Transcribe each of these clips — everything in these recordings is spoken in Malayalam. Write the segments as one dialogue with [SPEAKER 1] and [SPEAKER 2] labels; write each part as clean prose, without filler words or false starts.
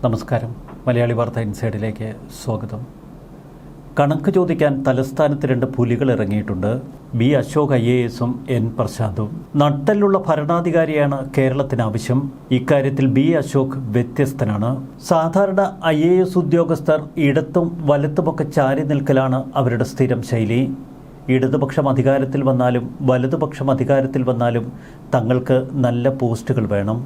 [SPEAKER 1] നമസ്കാരം. മലയാളി വാർത്ത ഇൻസൈഡിലേക്ക് സ്വാഗതം. കണക്ക് ചോദിക്കാൻ തലസ്ഥാനത്ത് 2 പുലികൾ ഇറങ്ങിയിട്ടുണ്ട്. ബി അശോക് IAS-ഉം എൻ പ്രശാന്തും. നട്ടെല്ലുള്ള ഭരണാധികാരിയാണ് കേരളത്തിന് ആവശ്യം. ഇക്കാര്യത്തിൽ ബി അശോക് വ്യത്യസ്തനാണ്. സാധാരണ IAS ഉദ്യോഗസ്ഥർ ഇടത്തും വലത്തുമൊക്കെ ചാരി നിൽക്കലാണ് അവരുടെ സ്ഥിരം ശൈലി. ഇടതുപക്ഷം അധികാരത്തിൽ വന്നാലും വലതുപക്ഷം അധികാരത്തിൽ വന്നാലും തങ്ങൾക്ക് നല്ല പോസ്റ്റുകൾ വേണം.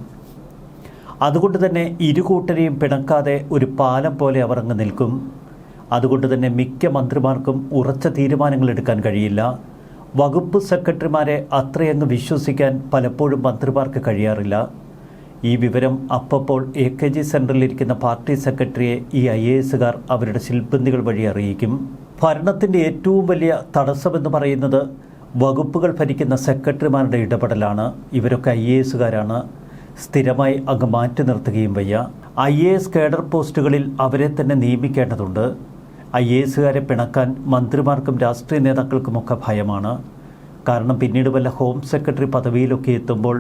[SPEAKER 1] അതുകൊണ്ട് തന്നെ ഇരുകൂട്ടരെയും പിണക്കാതെ ഒരു പാലം പോലെ അവർ അങ്ങ് നിൽക്കും. അതുകൊണ്ട് തന്നെ മിക്ക മന്ത്രിമാർക്കും ഉറച്ച തീരുമാനങ്ങൾ എടുക്കാൻ കഴിയില്ല. വകുപ്പ് സെക്രട്ടറിമാരെ അത്രയങ്ങ് വിശ്വസിക്കാൻ പലപ്പോഴും മന്ത്രിമാർക്ക് കഴിയാറില്ല. ഈ വിവരം അപ്പോൾ AKG സെൻറ്ററിലിരിക്കുന്ന പാർട്ടി സെക്രട്ടറിയെ ഈ IAS-കാർ അവരുടെ ശിൽബന്ധികൾ വഴി അറിയിക്കും. ഭരണത്തിൻ്റെ ഏറ്റവും വലിയ തടസ്സമെന്ന് പറയുന്നത് വകുപ്പുകൾ ഭരിക്കുന്ന സെക്രട്ടറിമാരുടെ ഇടപെടലാണ്. ഇവരൊക്കെ IAS-കാരാണ്. സ്ഥിരമായി അങ്ങ് മാറ്റി നിർത്തുകയും വയ്യ. IAS കേഡർ പോസ്റ്റുകളിൽ അവരെ തന്നെ നിയമിക്കേണ്ടതുണ്ട്. IAS-കാരെ പിണക്കാൻ മന്ത്രിമാർക്കും രാഷ്ട്രീയ നേതാക്കൾക്കുമൊക്കെ ഭയമാണ്. കാരണം പിന്നീട് വല്ല ഹോം സെക്രട്ടറി പദവിയിലൊക്കെ എത്തുമ്പോൾ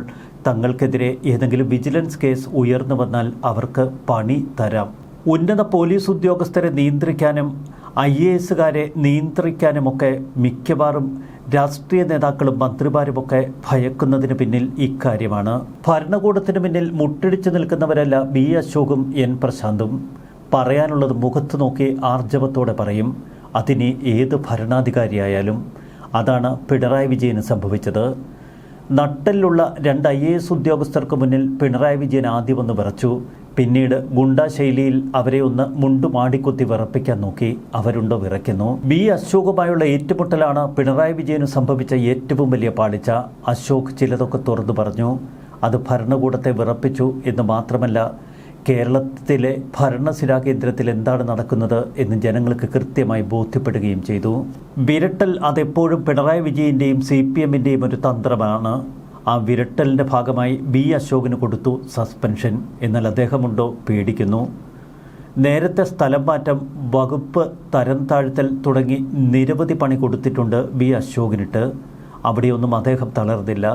[SPEAKER 1] തങ്ങൾക്കെതിരെ ഏതെങ്കിലും വിജിലൻസ് കേസ് ഉയർന്നു വന്നാൽ അവർക്ക് പണി തരാം. ഉന്നത പോലീസ് ഉദ്യോഗസ്ഥരെ നിയന്ത്രിക്കാനും IAS-കാരെ നിയന്ത്രിക്കാനുമൊക്കെ മിക്കവാറും രാഷ്ട്രീയ നേതാക്കളും മന്ത്രിമാരുമൊക്കെ ഭയക്കുന്നതിന് പിന്നിൽ ഇക്കാര്യമാണ്. ഭരണകൂടത്തിന് പിന്നിൽ മുട്ടിടിച്ചു നിൽക്കുന്നവരല്ല ബി അശോകും എൻ പ്രശാന്തും. പറയാനുള്ളത് മുഖത്ത് നോക്കി ആർജവത്തോടെ പറയും. അതിന് ഏത് ഭരണാധികാരിയായാലും. അതാണ് പിണറായി വിജയന് സംഭവിച്ചത്. നട്ടെല്ലുള്ള 2 IAS ഉദ്യോഗസ്ഥർക്ക് മുന്നിൽ പിണറായി വിജയൻ ആദ്യം ഒന്ന് വിറച്ചു. പിന്നീട് ഗുണ്ടാ ശൈലിയിൽ അവരെ ഒന്ന് മുണ്ടുമാടിക്കുത്തി വിറപ്പിക്കാൻ നോക്കി. അവരുണ്ടോ വിറയ്ക്കുന്നു. ബി അശോകുമായുള്ള ഏറ്റുമുട്ടലാണ് പിണറായി വിജയന് സംഭവിച്ച ഏറ്റവും വലിയ പാളിച്ച. അശോക് ചിലതൊക്കെ തുറന്നു പറഞ്ഞു. അത് ഭരണകൂടത്തെ വിറപ്പിച്ചു എന്ന് മാത്രമല്ല, കേരളത്തിലെ ഭരണസിരാ കേന്ദ്രത്തിൽ എന്താണ് നടക്കുന്നത് എന്ന് ജനങ്ങൾക്ക് കൃത്യമായി ബോധ്യപ്പെടുകയും ചെയ്തു. വിരട്ടൽ അതെപ്പോഴും പിണറായി വിജയൻ്റെയും CPM-ൻ്റെയും ഒരു തന്ത്രമാണ്. ആ വിരട്ടലിൻ്റെ ഭാഗമായി ബി അശോകിന് കൊടുത്തു സസ്പെൻഷൻ. എന്നാൽ അദ്ദേഹമുണ്ടോ പേടിക്കുന്നു. നേരത്തെ സ്ഥലം മാറ്റം, വകുപ്പ് തരം താഴ്ത്തൽ തുടങ്ങി നിരവധി പണി കൊടുത്തിട്ടുണ്ട് ബി അശോകിനിട്ട്. അവിടെയൊന്നും അദ്ദേഹം തളർന്നില്ല.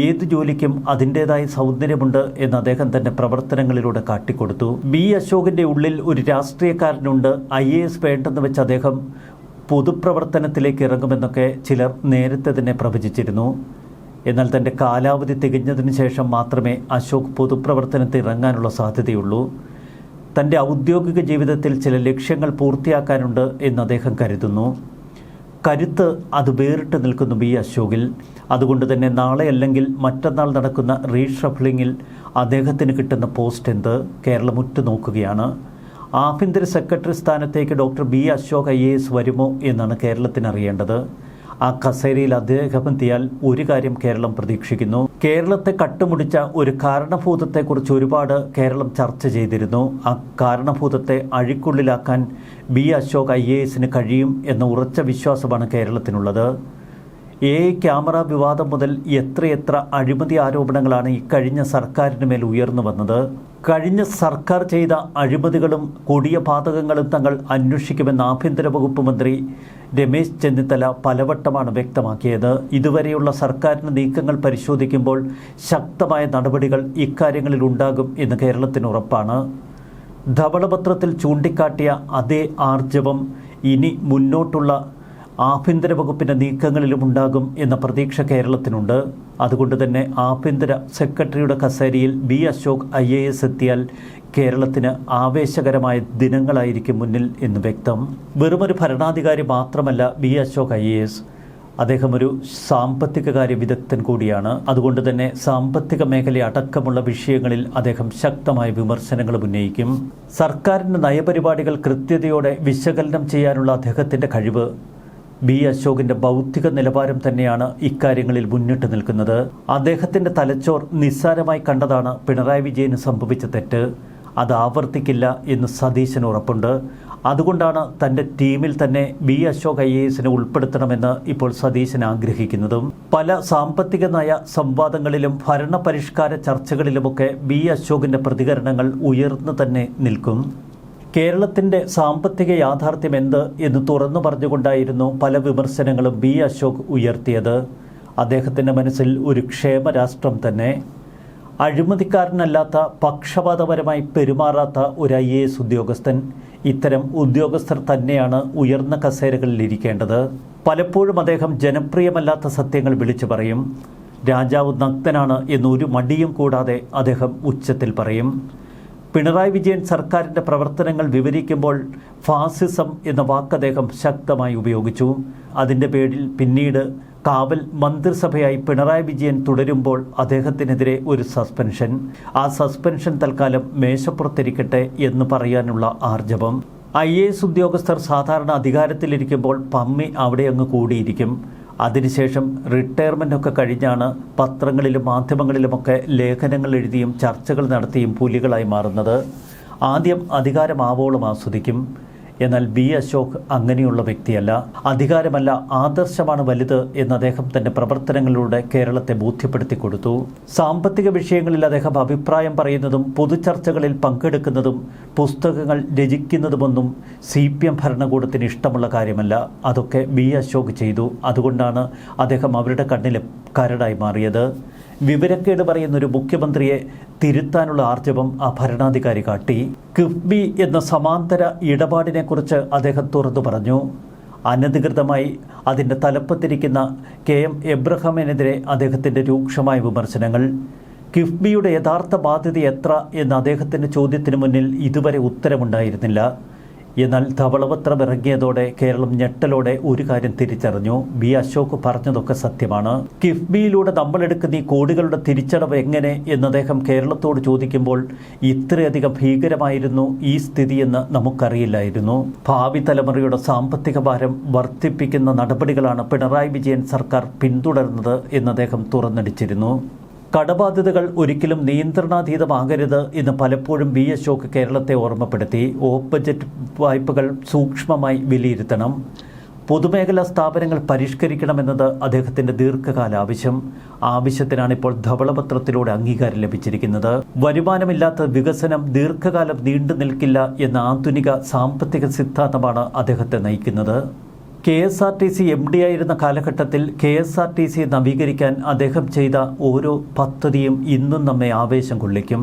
[SPEAKER 1] ഏത് ജോലിക്കും അതിൻ്റേതായ സൗന്ദര്യമുണ്ട് എന്ന് അദ്ദേഹം തൻ്റെ പ്രവർത്തനങ്ങളിലൂടെ കാട്ടിക്കൊടുത്തു. ബി അശോകിൻ്റെ ഉള്ളിൽ ഒരു രാഷ്ട്രീയക്കാരനുണ്ട്. IAS വേണ്ടെന്ന് വെച്ച് അദ്ദേഹം പൊതുപ്രവർത്തനത്തിലേക്ക് ഇറങ്ങുമെന്നൊക്കെ ചിലർ നേരത്തെ തന്നെ പ്രവചിച്ചിരുന്നു. എന്നാൽ തൻ്റെ കാലാവധി തികഞ്ഞതിന് ശേഷം മാത്രമേ അശോക് പൊതുപ്രവർത്തനത്തിൽ ഇറങ്ങാനുള്ള സാധ്യതയുള്ളൂ. തൻ്റെ ഔദ്യോഗിക ജീവിതത്തിൽ ചില ലക്ഷ്യങ്ങൾ പൂർത്തിയാക്കാനുണ്ട് എന്ന് അദ്ദേഹം കരുതുന്നു. കരുത്ത് അത് വേറിട്ട് നിൽക്കുന്നു ബി അശോകിൽ. അതുകൊണ്ട് തന്നെ നാളെ അല്ലെങ്കിൽ മറ്റന്നാൾ നടക്കുന്ന റീഷഫ്ലിങ്ങിൽ അദ്ദേഹത്തിന് കിട്ടുന്ന പോസ്റ്റ് എന്ത്? കേരളം ഉറ്റുനോക്കുകയാണ്. ആഭ്യന്തര സെക്രട്ടറി സ്ഥാനത്തേക്ക് ഡോക്ടർ ബി അശോക് IAS വരുമോ എന്നാണ് കേരളത്തിന് അറിയേണ്ടത്. ആ കസേരയിൽ അദ്ദേഹം എത്തിയാൽ ഒരു കാര്യം കേരളം പ്രതീക്ഷിക്കുന്നു. കേരളത്തെ കട്ടുമുടിച്ച ഒരു കാരണഭൂതത്തെക്കുറിച്ച് ഒരുപാട് കേരളം ചർച്ച ചെയ്തിരുന്നു. ആ കാരണഭൂതത്തെ അഴിക്കുള്ളിലാക്കാൻ ബി അശോക് IAS-ന് കഴിയും എന്ന ഉറച്ച വിശ്വാസമാണ് കേരളത്തിനുള്ളത്. ക്യാമറ വിവാദം മുതൽ എത്രയെത്ര അഴിമതി ആരോപണങ്ങളാണ് ഈ കഴിഞ്ഞ സർക്കാരിന് മേൽ ഉയർന്നു വന്നത്. കഴിഞ്ഞ സർക്കാർ ചെയ്ത അഴിമതികളും കൊടിയ പാതകങ്ങളും തങ്ങൾ അന്വേഷിക്കുമെന്ന് ആഭ്യന്തര വകുപ്പ് മന്ത്രി രമേശ് ചെന്നിത്തല പലവട്ടമാണ് വ്യക്തമാക്കിയത്. ഇതുവരെയുള്ള സർക്കാരിൻ്റെ നീക്കങ്ങൾ പരിശോധിക്കുമ്പോൾ ശക്തമായ നടപടികൾ ഇക്കാര്യങ്ങളിൽ ഉണ്ടാകും എന്ന് കേരളത്തിന് ഉറപ്പാണ്. ധവളപത്രത്തിൽ ചൂണ്ടിക്കാട്ടിയ അതേ ആർജവം ഇനി മുന്നോട്ടുള്ള ആഭ്യന്തര വകുപ്പിൻ്റെ നീക്കങ്ങളിലും ഉണ്ടാകും എന്ന പ്രതീക്ഷ കേരളത്തിനുണ്ട്. അതുകൊണ്ട് തന്നെ ആഭ്യന്തര സെക്രട്ടറിയുടെ കസേരയിൽ ബി അശോക് IAS എത്തിയാൽ കേരളത്തിന് ആവേശകരമായ ദിനങ്ങളായിരിക്കും മുന്നിൽ എന്ന് വ്യക്തം. വെറുമൊരു ഭരണാധികാരി മാത്രമല്ല ബി അശോക് IAS. അദ്ദേഹം ഒരു സാമ്പത്തികകാര്യ വിദഗ്ധൻ കൂടിയാണ്. അതുകൊണ്ട് തന്നെ സാമ്പത്തിക മേഖല അടക്കമുള്ള വിഷയങ്ങളിൽ അദ്ദേഹം ശക്തമായ വിമർശനങ്ങൾ ഉന്നയിക്കും. സർക്കാരിൻ്റെ നയപരിപാടികൾ കൃത്യതയോടെ വിശകലനം ചെയ്യാനുള്ള അദ്ദേഹത്തിൻ്റെ കഴിവ്, ബി അശോകിൻ്റെ ബൗദ്ധിക നിലവാരം തന്നെയാണ് ഇക്കാര്യങ്ങളിൽ മുന്നിട്ട് നിൽക്കുന്നത്. അദ്ദേഹത്തിൻ്റെ തലച്ചോർ നിസ്സാരമായി കണ്ടതാണ് പിണറായി വിജയന് സംഭവിച്ച തെറ്റ്. അത് ആവർത്തിക്കില്ല എന്ന് സതീശന് ഉറപ്പുണ്ട്. അതുകൊണ്ടാണ് തൻ്റെ ടീമിൽ തന്നെ ബി അശോക് IAS-നെ ഉൾപ്പെടുത്തണമെന്ന് ഇപ്പോൾ സതീശൻ ആഗ്രഹിക്കുന്നതും. പല സാമ്പത്തിക നയ സംവാദങ്ങളിലും ഭരണപരിഷ്കാര ചർച്ചകളിലുമൊക്കെ ബി അശോകിൻ്റെ പ്രതികരണങ്ങൾ ഉയർന്നു തന്നെ നിൽക്കും. കേരളത്തിൻ്റെ സാമ്പത്തിക യാഥാർത്ഥ്യം എന്ത് എന്ന് തുറന്നു പറഞ്ഞുകൊണ്ടായിരുന്നു പല വിമർശനങ്ങളും ബി അശോക് ഉയർത്തിയത്. അദ്ദേഹത്തിൻ്റെ മനസ്സിൽ ഒരു ക്ഷേമ രാഷ്ട്രം തന്നെ. അഴിമതിക്കാരനല്ലാത്ത, പക്ഷപാതപരമായി പെരുമാറാത്ത ഒരു IAS ഉദ്യോഗസ്ഥൻ. ഇത്തരം ഉദ്യോഗസ്ഥർ തന്നെയാണ് ഉയർന്ന കസേരകളിൽ ഇരിക്കേണ്ടത്. പലപ്പോഴും അദ്ദേഹം ജനപ്രിയമല്ലാത്ത സത്യങ്ങൾ വിളിച്ചു പറയും. രാജാവ് നഗ്നനാണ് എന്നൊരു മടിയും കൂടാതെ അദ്ദേഹം ഉച്ചത്തിൽ പറയും. പിണറായി വിജയൻ സർക്കാരിൻ്റെ പ്രവർത്തനങ്ങൾ വിവരിക്കുമ്പോൾ ഫാസിസം എന്ന വാക്ക് അദ്ദേഹം ശക്തമായി ഉപയോഗിച്ചു. അതിൻ്റെ പേരിൽ പിന്നീട് കാവൽ മന്ത്രിസഭയായി പിണറായി വിജയൻ തുടരുമ്പോൾ അദ്ദേഹത്തിനെതിരെ ഒരു സസ്പെൻഷൻ. ആ സസ്പെൻഷൻ തൽക്കാലം മേശപ്പുറത്തിരിക്കട്ടെ എന്ന് പറയാനുള്ള ആർജവം. IAS ഉദ്യോഗസ്ഥർ സാധാരണ അധികാരത്തിലിരിക്കുമ്പോൾ പമ്മി അവിടെ അങ്ങ് കൂടിയിരിക്കും. അതിനുശേഷം റിട്ടയർമെൻ്റൊക്കെ കഴിഞ്ഞാണ് പത്രങ്ങളിലും മാധ്യമങ്ങളിലുമൊക്കെ ലേഖനങ്ങൾ എഴുതിയും ചർച്ചകൾ നടത്തിയും പുലികളായി മാറുന്നത്. ആദ്യം അധികാരമാവോളം ആസ്വദിക്കും. എന്നാൽ B. അശോക് അങ്ങനെയുള്ള വ്യക്തിയല്ല. അധികാരമല്ല, ആദർശമാണ് വലുത് എന്ന് അദ്ദേഹം തൻ്റെ പ്രവർത്തനങ്ങളിലൂടെ കേരളത്തെ ബോധ്യപ്പെടുത്തി കൊടുത്തു. സാമ്പത്തിക വിഷയങ്ങളിൽ അദ്ദേഹം അഭിപ്രായം പറയുന്നതും പൊതുചർച്ചകളിൽ പങ്കെടുക്കുന്നതും പുസ്തകങ്ങൾ രചിക്കുന്നതുമൊന്നും CPM ഭരണകൂടത്തിന് ഇഷ്ടമുള്ള കാര്യമല്ല. അതൊക്കെ B. അശോക് ചെയ്തു. അതുകൊണ്ടാണ് അദ്ദേഹം അവരുടെ കണ്ണിലെ കരടായി മാറിയത്. വിവരക്കേട് പറയുന്നൊരു മുഖ്യമന്ത്രിയെ തിരുത്താനുള്ള ആർജവം ആ ഭരണാധികാരി കാട്ടി. കിഫ്ബി എന്ന സമാന്തര ഇടപാടിനെക്കുറിച്ച് അദ്ദേഹം തുറന്നു പറഞ്ഞു. അനധികൃതമായി അതിൻ്റെ തലപ്പത്തിരിക്കുന്ന KM എബ്രഹാമിനെതിരെ അദ്ദേഹത്തിൻ്റെ രൂക്ഷമായ വിമർശനങ്ങൾ. കിഫ്ബിയുടെ യഥാർത്ഥ ബാധ്യത എത്ര എന്ന അദ്ദേഹത്തിൻ്റെ ചോദ്യത്തിന് മുന്നിൽ ഇതുവരെ ഉത്തരമുണ്ടായിരുന്നില്ല. എന്നാൽ ധവളപത്രം ഇറങ്ങിയതോടെ കേരളം ഞെട്ടലോടെ ഒരു കാര്യം തിരിച്ചറിഞ്ഞു. B. അശോക് പറഞ്ഞതൊക്കെ സത്യമാണ്. കിഫ്ബിയിലൂടെ നമ്മളെടുക്കുന്ന ഈ കോടികളുടെ തിരിച്ചടവ് എങ്ങനെ എന്ന് അദ്ദേഹം കേരളത്തോട് ചോദിക്കുമ്പോൾ ഇത്രയധികം ഭീകരമായിരുന്നു ഈ സ്ഥിതിയെന്ന് നമുക്കറിയില്ലായിരുന്നു. ഭാവി തലമുറയുടെ സാമ്പത്തിക ഭാരം വർദ്ധിപ്പിക്കുന്ന നടപടികളാണ് പിണറായി വിജയൻ സർക്കാർ പിന്തുടർന്നത് എന്ന് അദ്ദേഹം തുറന്നടിച്ചിരുന്നു. കടബാധ്യതകൾ ഒരിക്കലും നിയന്ത്രണാതീതമാകരുത് എന്ന് പലപ്പോഴും B. അശോക് കേരളത്തെ ഓർമ്മപ്പെടുത്തി. ഓഫ് ബജറ്റ് വായ്പകൾ സൂക്ഷ്മമായി വിലയിരുത്തണം. പൊതുമേഖലാ സ്ഥാപനങ്ങൾ പരിഷ്കരിക്കണമെന്നത് അദ്ദേഹത്തിൻ്റെ ദീർഘകാല ആവശ്യത്തിനാണ് ഇപ്പോൾ ധവളപത്രത്തിലൂടെ അംഗീകാരം ലഭിച്ചിരിക്കുന്നത്. വരുമാനമില്ലാത്ത വികസനം ദീർഘകാലം നീണ്ടു നിൽക്കില്ല എന്ന ആധുനിക സാമ്പത്തിക സിദ്ധാന്തമാണ് അദ്ദേഹത്തെ നയിക്കുന്നത്. KSRTC MD ആയിരുന്ന കാലഘട്ടത്തിൽ KSRTC നവീകരിക്കാൻ അദ്ദേഹം ചെയ്ത ഓരോ പദ്ധതിയും ഇന്നും നമ്മെ ആവേശം കൊള്ളിക്കും.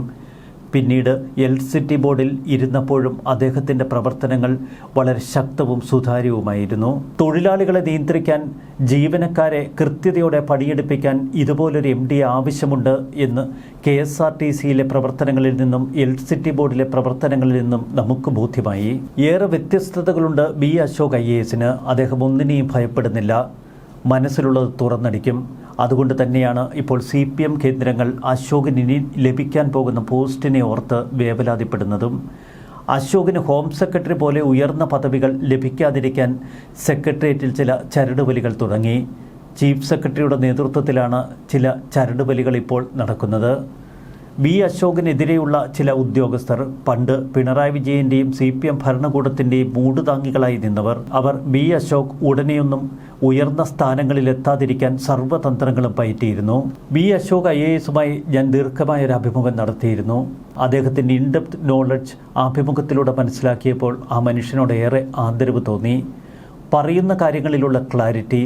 [SPEAKER 1] പിന്നീട് LCT ബോർഡിൽ ഇരുന്നപ്പോഴും അദ്ദേഹത്തിൻ്റെ പ്രവർത്തനങ്ങൾ വളരെ ശക്തവും സുതാര്യവുമായിരുന്നു. തൊഴിലാളികളെ നിയന്ത്രിക്കാൻ, ജീവനക്കാരെ കൃത്യതയോടെ പണിയെടുപ്പിക്കാൻ ഇതുപോലൊരു MD ആവശ്യമുണ്ട് എന്ന് KSRTCയിലെ പ്രവർത്തനങ്ങളിൽ നിന്നും LCT ബോർഡിലെ പ്രവർത്തനങ്ങളിൽ നിന്നും നമുക്ക് ബോധ്യമായി. ഏറെ വ്യത്യസ്തതകളുണ്ട് B. അശോക് IASന്. അദ്ദേഹം ഒന്നിനെയും ഭയപ്പെടുന്നില്ല. മനസ്സിലുള്ളത് തുറന്നടിക്കും. അതുകൊണ്ട് തന്നെയാണ് ഇപ്പോൾ CPM കേന്ദ്രങ്ങൾ അശോകിന് ഇനി ലഭിക്കാൻ പോകുന്ന പോസ്റ്റിനെ ഓർത്ത് വേവലാതിപ്പെടുന്നതും. അശോകിന് ഹോം സെക്രട്ടറി പോലെ ഉയർന്ന പദവികൾ ലഭിക്കാതിരിക്കാൻ സെക്രട്ടേറിയറ്റിൽ ചില ചരടുവലികൾ തുടങ്ങി. ചീഫ് സെക്രട്ടറിയുടെ നേതൃത്വത്തിലാണ് ചില ചരടുവലികൾ ഇപ്പോൾ നടക്കുന്നത്. B. അശോകിനെതിരെയുള്ള ചില ഉദ്യോഗസ്ഥർ പണ്ട് പിണറായി വിജയൻ്റെയും CPM ഭരണകൂടത്തിൻ്റെയും മൂടുതാങ്ങികളായി നിന്നവർ. അവർ B. അശോക് ഉടനെയൊന്നും ഉയർന്ന സ്ഥാനങ്ങളിലെത്താതിരിക്കാൻ സർവ്വതന്ത്രങ്ങളും പയറ്റിയിരുന്നു. B. അശോക് IASുമായി ഞാൻ ദീർഘമായൊരു അഭിമുഖം നടത്തിയിരുന്നു. അദ്ദേഹത്തിൻ്റെ ഇൻഡെപ്ത് നോളജ് അഭിമുഖത്തിലൂടെ മനസ്സിലാക്കിയപ്പോൾ ആ മനുഷ്യനോട് ഏറെ ആദരവ് തോന്നി. പറയുന്ന കാര്യങ്ങളിലുള്ള ക്ലാരിറ്റി,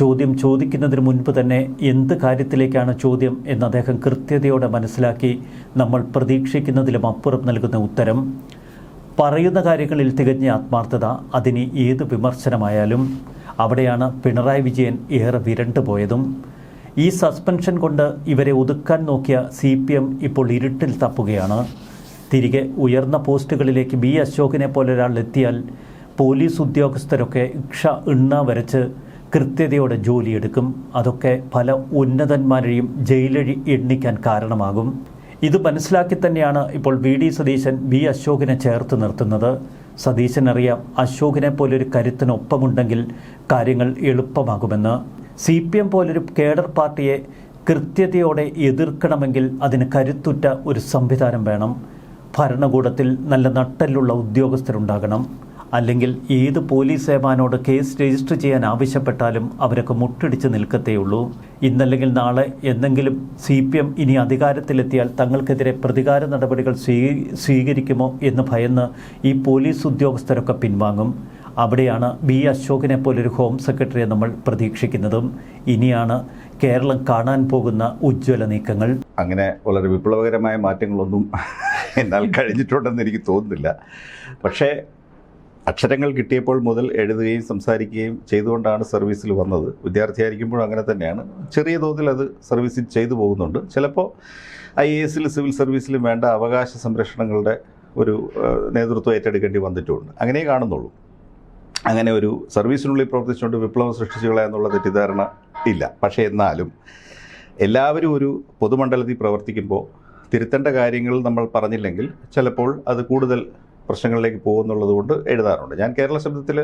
[SPEAKER 1] ചോദ്യം ചോദിക്കുന്നതിന് മുൻപ് തന്നെ എന്ത് കാര്യത്തിലേക്കാണ് ചോദ്യം എന്ന് അദ്ദേഹം കൃത്യതയോടെ മനസ്സിലാക്കി നമ്മൾ പ്രതീക്ഷിക്കുന്നതിലും അപ്പുറം നൽകുന്ന ഉത്തരം. പറയുന്ന കാര്യങ്ങളിൽ തികഞ്ഞ ആത്മാർത്ഥത, അതിന് ഏത് വിമർശനമായാലും. അവിടെയാണ് പിണറായി വിജയൻ ഏറെ വിരണ്ടുപോയതും. ഈ സസ്പെൻഷൻ കൊണ്ട് ഇവരെ ഒതുക്കാൻ നോക്കിയ CPM ഇപ്പോൾ ഇരുട്ടിൽ തപ്പുകയാണ്. തിരികെ ഉയർന്ന പോസ്റ്റുകളിലേക്ക് B. അശോകിനെ പോലെ ഒരാൾ എത്തിയാൽ പോലീസ് ഉദ്യോഗസ്ഥരൊക്കെ എണ്ണ വരച്ച് കൃത്യതയോടെ ജോലിയെടുക്കും. അതൊക്കെ പല ഉന്നതന്മാരെയും ജയിലഴി എണ്ണിക്കാൻ കാരണമാകും. ഇത് മനസ്സിലാക്കി തന്നെയാണ് ഇപ്പോൾ VD സതീശൻ B. അശോകിനെ ചേർത്ത് നിർത്തുന്നത്. സതീശനറിയാം അശോകിനെ പോലൊരു കരുത്തിനൊപ്പമുണ്ടെങ്കിൽ കാര്യങ്ങൾ എളുപ്പമാകുമെന്ന്. CPM പോലൊരു കേഡർ പാർട്ടിയെ കൃത്യതയോടെ എതിർക്കണമെങ്കിൽ അതിന് കരുത്തുറ്റ ഒരു സംവിധാനം വേണം. ഭരണകൂടത്തിൽ നല്ല നട്ടെല്ലുള്ള ഉദ്യോഗസ്ഥരുണ്ടാകണം. അല്ലെങ്കിൽ ഏത് പോലീസ് സേവാനോട് കേസ് രജിസ്റ്റർ ചെയ്യാൻ ആവശ്യപ്പെട്ടാലും അവരൊക്കെ മുട്ടിടിച്ച് നിൽക്കത്തേയുള്ളൂ. ഇന്നല്ലെങ്കിൽ നാളെ എന്തെങ്കിലും CPM ഇനി അധികാരത്തിലെത്തിയാൽ തങ്ങൾക്കെതിരെ പ്രതികാര നടപടികൾ സ്വീകരിക്കുമോ എന്ന് ഭയന്ന് ഈ പോലീസ് ഉദ്യോഗസ്ഥരൊക്കെ പിൻവാങ്ങും. അവിടെയാണ് B. അശോകിനെ പോലൊരു ഹോം സെക്രട്ടറിയെ നമ്മൾ പ്രതീക്ഷിക്കുന്നതും. ഇനിയാണ് കേരളം കാണാൻ പോകുന്ന ഉജ്ജ്വല നീക്കങ്ങൾ.
[SPEAKER 2] അങ്ങനെ വളരെ വിപ്ലവകരമായ മാറ്റങ്ങളൊന്നും എന്നാൽ കഴിഞ്ഞിട്ടുണ്ടെന്ന് എനിക്ക് തോന്നുന്നില്ല. പക്ഷേ അക്ഷരങ്ങൾ കിട്ടിയപ്പോൾ മുതൽ എഴുതുകയും സംസാരിക്കുകയും ചെയ്തുകൊണ്ടാണ് സർവീസിൽ വന്നത്. വിദ്യാർത്ഥിയായിരിക്കുമ്പോഴും അങ്ങനെ തന്നെയാണ്. ചെറിയ തോതിൽ അത് സർവീസിൽ ചെയ്തു പോകുന്നുണ്ട്. ചിലപ്പോൾ IAS സിവിൽ സർവീസിലും വേണ്ട അവകാശ സംരക്ഷണങ്ങളുടെ ഒരു നേതൃത്വം ഏറ്റെടുക്കേണ്ടി വന്നിട്ടുമുണ്ട്. അങ്ങനെ കാണുന്നുള്ളൂ. അങ്ങനെ ഒരു സർവീസിനുള്ളിൽ പ്രവർത്തിച്ചുകൊണ്ട് വിപ്ലവം സൃഷ്ടിച്ചുകളെ എന്നുള്ള തെറ്റിദ്ധാരണ ഇല്ല. പക്ഷേ എന്നാലും എല്ലാവരും ഒരു പൊതുമണ്ഡലത്തിൽ പ്രവർത്തിക്കുമ്പോൾ തിരുത്തേണ്ട കാര്യങ്ങൾ നമ്മൾ പറഞ്ഞില്ലെങ്കിൽ ചിലപ്പോൾ അത് കൂടുതൽ പ്രശ്നങ്ങളിലേക്ക് പോകുന്നുള്ളത് കൊണ്ട് എഴുതാറുണ്ട്. ഞാൻ കേരള ശബ്ദത്തിൽ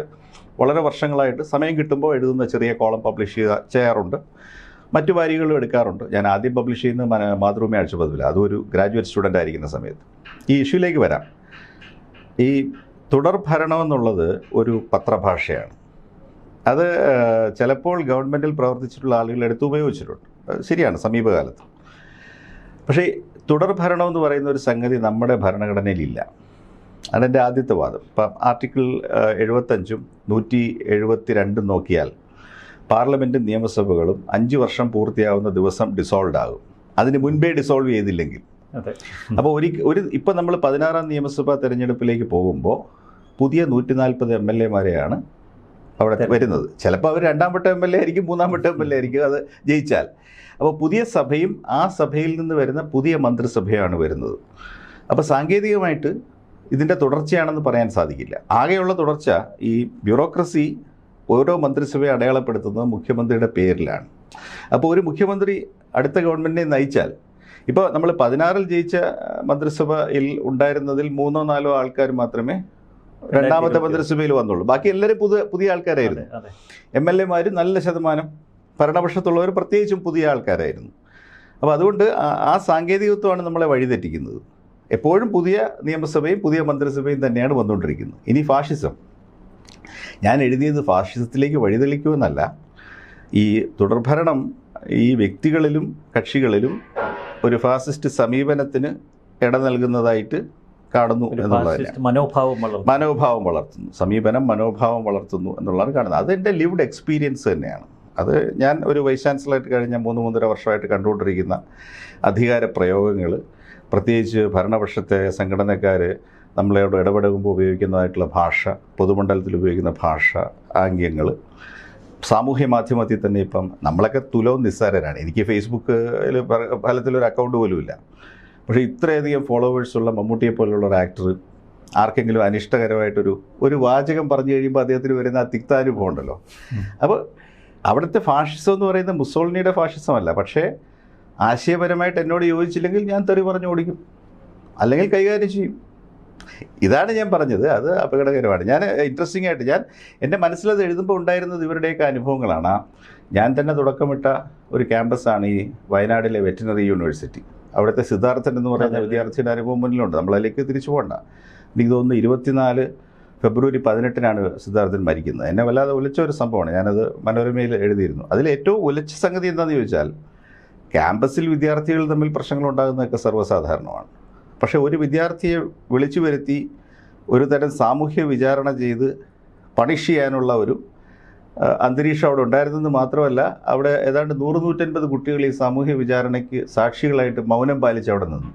[SPEAKER 2] വളരെ വർഷങ്ങളായിട്ട് സമയം കിട്ടുമ്പോൾ എഴുതുന്ന ചെറിയ കോളം പബ്ലിഷ് ചെയ്യാറുണ്ട്. മറ്റു വാരികളും എടുക്കാറുണ്ട്. ഞാൻ ആദ്യം പബ്ലിഷ് ചെയ്യുന്ന മാതൃഭൂമി ആഴ്ചപ്പതിപ്പിൽ, അതൊരു ഗ്രാജുവേറ്റ് സ്റ്റുഡൻ്റ് ആയിരിക്കുന്ന സമയത്ത്. ഈ ഇഷ്യൂലേക്ക് വരാം. ഈ തുടർഭരണം എന്നുള്ളത് ഒരു പത്രഭാഷയാണ്. അത് ചിലപ്പോൾ ഗവൺമെൻറ്റിൽ പ്രവർത്തിച്ചിട്ടുള്ള ആളുകൾ എടുത്തുപയോഗിച്ചിട്ടുണ്ട്. ശരിയാണ്, സമീപകാലത്ത്. പക്ഷേ തുടർഭരണം എന്ന് പറയുന്ന ഒരു സംഗതി നമ്മുടെ ഭരണഘടനയിലില്ല. അതെൻ്റെ ആദ്യത്തെ വാദം. ഇപ്പം ആർട്ടിക്കിൾ 75 172 നോക്കിയാൽ പാർലമെൻറ്റും നിയമസഭകളും 5 വർഷം പൂർത്തിയാവുന്ന ദിവസം ഡിസോൾവ് ആകും, അതിന് മുൻപേ ഡിസോൾവ് ചെയ്തില്ലെങ്കിൽ. അപ്പോൾ ഇപ്പം നമ്മൾ 16ാം നിയമസഭാ തെരഞ്ഞെടുപ്പിലേക്ക് പോകുമ്പോൾ പുതിയ 140 MLA-മാരെയാണ് അവിടെ വരുന്നത്. ചിലപ്പോൾ അവർ 2ാം വട്ടം MLA ആയിരിക്കും, 3ാം വട്ടം MLA ആയിരിക്കും അത് ജയിച്ചാൽ. അപ്പോൾ പുതിയ സഭയും ആ സഭയിൽ നിന്ന് വരുന്ന പുതിയ മന്ത്രിസഭയാണ് വരുന്നത്. അപ്പോൾ സാങ്കേതികമായിട്ട് ഇതിൻ്റെ തുടർച്ചയാണെന്ന് പറയാൻ സാധിക്കില്ല. ആകെയുള്ള തുടർച്ച ഈ ബ്യൂറോക്രസി ഓരോ മന്ത്രിസഭയെ അടയാളപ്പെടുത്തുന്നത് മുഖ്യമന്ത്രിയുടെ പേരിലാണ്. അപ്പോൾ ഒരു മുഖ്യമന്ത്രി അടുത്ത ഗവൺമെൻറ്റിനെ നയിച്ചാൽ, ഇപ്പോൾ നമ്മൾ 16-ൽ ജയിച്ച മന്ത്രിസഭയിൽ ഉണ്ടായിരുന്നതിൽ 3ഓ 4ഓ ആൾക്കാർ മാത്രമേ 2ാമത്തെ മന്ത്രിസഭയിൽ വന്നുള്ളൂ. ബാക്കി എല്ലാവരും പുതിയ ആൾക്കാരായിരുന്നു. MLA-മാർ നല്ല ശതമാനം ഭരണപക്ഷത്തുള്ളവർ പ്രത്യേകിച്ചും പുതിയ ആൾക്കാരായിരുന്നു. അപ്പോൾ അതുകൊണ്ട് ആ സാങ്കേതികത്വമാണ് നമ്മളെ വഴിതെറ്റിക്കുന്നത്. എപ്പോഴും പുതിയ നിയമസഭയും പുതിയ മന്ത്രിസഭയും തന്നെയാണ് വന്നുകൊണ്ടിരിക്കുന്നത്. ഇനി ഫാഷിസം, ഞാൻ എഴുതിയത് ഫാഷിസത്തിലേക്ക് വഴിതെളിക്കുമെന്നല്ല. ഈ തുടർഭരണം ഈ വ്യക്തികളിലും കക്ഷികളിലും ഒരു ഫാസിസ്റ്റ് സമീപനത്തിന് ഇട നൽകുന്നതായിട്ട് കാണുന്നു എന്നുള്ളതാണ്. മനോഭാവം വളർത്തുന്നു, സമീപനം മനോഭാവം വളർത്തുന്നു എന്നുള്ളതാണ് കാണുന്നത്. അതെൻ്റെ ലിവ്ഡ് എക്സ്പീരിയൻസ് തന്നെയാണ്. അത് ഞാൻ ഒരു വൈസ് ചാൻസലറായിട്ട് കഴിഞ്ഞ 3-3.5 വർഷമായിട്ട് കണ്ടുകൊണ്ടിരിക്കുന്ന അധികാര പ്രയോഗങ്ങൾ, പ്രത്യേകിച്ച് ഭരണപക്ഷത്തെ സംഘടനക്കാർ നമ്മളോട് ഇടപെടുമ്പോൾ ഉപയോഗിക്കുന്നതായിട്ടുള്ള ഭാഷ, പൊതുമണ്ഡലത്തിൽ ഉപയോഗിക്കുന്ന ഭാഷ, ആംഗ്യങ്ങൾ, സാമൂഹ്യ മാധ്യമത്തിൽ തന്നെ ഇപ്പം നമ്മളൊക്കെ തുലവും നിസ്സാരരാണ്. എനിക്ക് ഫേസ്ബുക്കിൽ ഫലത്തിലൊരു അക്കൗണ്ട് പോലുമില്ല. പക്ഷേ ഇത്രയധികം ഫോളോവേഴ്സുള്ള മമ്മൂട്ടിയെ പോലുള്ള ഒരു ആക്ടർ ആർക്കെങ്കിലും അനിഷ്ടകരമായിട്ടൊരു വാചകം പറഞ്ഞു കഴിയുമ്പോൾ അദ്ദേഹത്തിന് വരുന്ന ആ തിക്താനുഭവം ഉണ്ടല്ലോ. അപ്പോൾ അവിടുത്തെ ഫാഷിസം എന്ന് പറയുന്നത് മുസോളിനിയുടെ ഫാഷിസമല്ല. പക്ഷേ ആശയപരമായിട്ട് എന്നോട് യോജിച്ചില്ലെങ്കിൽ ഞാൻ തെറി പറഞ്ഞു ഓടിക്കും, അല്ലെങ്കിൽ കൈകാര്യം ചെയ്യും. ഇതാണ് ഞാൻ പറഞ്ഞത്. അത് അപകടകരമാണ്. ഞാൻ ഇൻട്രസ്റ്റിംഗ് ആയിട്ട് എൻ്റെ മനസ്സിലത് എഴുതുമ്പോൾ ഉണ്ടായിരുന്നത് ഇവരുടെയൊക്കെ അനുഭവങ്ങളാണ്. ഞാൻ തന്നെ തുടക്കമിട്ട ഒരു ക്യാമ്പസാണ് ഈ വയനാട്ടിലെ വെറ്റിനറി യൂണിവേഴ്സിറ്റി. അവിടുത്തെ സിദ്ധാർത്ഥൻ എന്ന് പറയുന്ന വിദ്യാർത്ഥിയുടെ അനുഭവം മുന്നിലുണ്ട്. നമ്മളതിലേക്ക് തിരിച്ചു പോകണ്ട. എനിക്ക് തോന്നുന്നു 24 ഫെബ്രുവരി 18-നാണ് സിദ്ധാർത്ഥൻ മരിക്കുന്നത്. എന്നെ വല്ലാതെ ഉലച്ച ഒരു സംഭവമാണ്. ഞാനത് മനോരമയിൽ എഴുതിയിരുന്നു. അതിൽ ഏറ്റവും ഉലച്ച സംഗതി എന്താണെന്ന് ചോദിച്ചാൽ, ക്യാമ്പസിൽ വിദ്യാർത്ഥികൾ തമ്മിൽ പ്രശ്നങ്ങളുണ്ടാകുന്നതൊക്കെ സർവ്വസാധാരണമാണ്. പക്ഷേ ഒരു വിദ്യാർത്ഥിയെ വിളിച്ചു വരുത്തി ഒരു തരം സാമൂഹ്യ വിചാരണ ചെയ്ത് പണിഷ് ചെയ്യാനുള്ള ഒരു അന്തരീക്ഷം അവിടെ ഉണ്ടായിരുന്നെന്ന് മാത്രമല്ല, അവിടെ ഏതാണ്ട് 100-150 കുട്ടികൾ ഈ സാമൂഹ്യ വിചാരണയ്ക്ക് സാക്ഷികളായിട്ട് മൗനം പാലിച്ച് അവിടെ നിന്നു.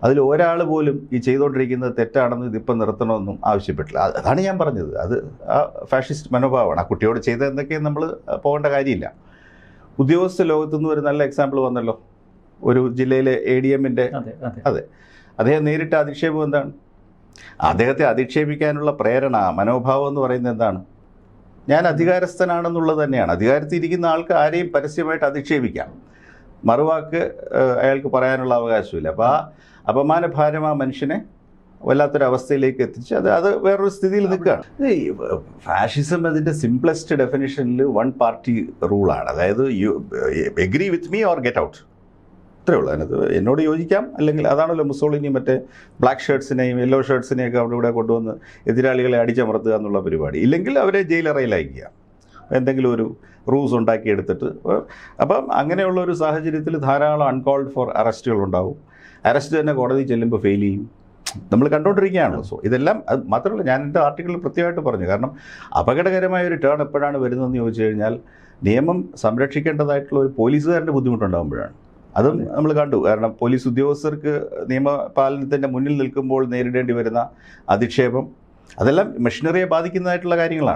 [SPEAKER 2] അതിൽ ഒരാൾ പോലും ഈ ചെയ്തുകൊണ്ടിരിക്കുന്നത് തെറ്റാണെന്ന് ഇതിപ്പം നിർത്തണമെന്നും ആവശ്യപ്പെട്ടില്ല. അതാണ് ഞാൻ പറഞ്ഞത്. അത് ആ ഫാഷിസ്റ്റ് മനോഭാവമാണ്. ആ കുട്ടിയോട് ചെയ്ത എന്തൊക്കെയും നമ്മൾ പോകേണ്ട കാര്യമില്ല. ഉദ്യോഗസ്ഥ ലോകത്തുനിന്ന് ഒരു നല്ല എക്സാമ്പിൾ വന്നല്ലോ. ഒരു ജില്ലയിലെ ADM-ൻ്റെ അതെ, അദ്ദേഹം നേരിട്ട അധിക്ഷേപം എന്താണ്? അദ്ദേഹത്തെ അധിക്ഷേപിക്കാനുള്ള പ്രേരണ, മനോഭാവം എന്ന് പറയുന്നത് എന്താണ്? ഞാൻ അധികാരസ്ഥനാണെന്നുള്ളത് തന്നെയാണ്. അധികാരത്തിൽ ഇരിക്കുന്ന ആൾക്ക് ആരെയും പരസ്യമായിട്ട് അധിക്ഷേപിക്കാം, മറുവാക്ക് അയാൾക്ക് പറയാനുള്ള അവകാശമില്ല. അപ്പോൾ ആ അപമാനഭാരം ആ മനുഷ്യനെ വല്ലാത്തൊരവസ്ഥയിലേക്ക് എത്തിച്ച് അത് വേറൊരു സ്ഥിതിയിൽ നിൽക്കുകയാണ്. ഫാഷിസം അതിൻ്റെ സിംപ്ലസ്റ്റ് ഡെഫിനിഷനിൽ വൺ പാർട്ടി റൂളാണ്. അതായത് you agree with me or get out, ഇത്രയേ ഉള്ളൂ. അതിനകത്ത് എന്നോട് യോജിക്കാം, അല്ലെങ്കിൽ അതാണല്ലോ മുസോളിനി മറ്റേ ബ്ലാക്ക് ഷർട്ട്സിനെയും യെല്ലോ ഷർട്ട്സിനെയൊക്കെ അവിടെ ഇവിടെ കൊണ്ടുവന്ന് എതിരാളികളെ അടിച്ചമർത്തുക എന്നുള്ള പരിപാടി. ഇല്ലെങ്കിൽ അവരെ ജയിലറയിലയക്കുക, എന്തെങ്കിലും ഒരു റൂൾസ് ഉണ്ടാക്കിയെടുത്തിട്ട്. അപ്പം അങ്ങനെയുള്ള ഒരു സാഹചര്യത്തിൽ ധാരാളം അൺകോൾഡ് ഫോർ അറസ്റ്റുകൾ ഉണ്ടാവും. അറസ്റ്റ് തന്നെ കോടതി ചെല്ലുമ്പോൾ ഫെയിൽ ചെയ്യും. നമ്മൾ കണ്ടുകൊണ്ടിരിക്കുകയാണല്ലോ. സോ ഇതെല്ലാം അത് മാത്രമല്ല, ഞാൻ എൻ്റെ ആർട്ടിക്കിളിൽ പ്രത്യേകമായിട്ട് പറഞ്ഞു. കാരണം അപകടകരമായ ഒരു ടേൺ എപ്പോഴാണ് വരുന്നതെന്ന് ചോദിച്ചു കഴിഞ്ഞാൽ, നിയമം സംരക്ഷിക്കേണ്ടതായിട്ടുള്ള ഒരു പോലീസുകാരൻ്റെ ബുദ്ധിമുട്ടുണ്ടാകുമ്പോഴാണ്. അതും നമ്മൾ കണ്ടു. കാരണം പോലീസ് ഉദ്യോഗസ്ഥർക്ക് നിയമപാലനത്തിൻ്റെ മുന്നിൽ നിൽക്കുമ്പോൾ നേരിടേണ്ടി വരുന്ന അധിക്ഷേപം, അതെല്ലാം മെഷീനറിയെ ബാധിക്കുന്നതായിട്ടുള്ള കാര്യങ്ങളാണ്.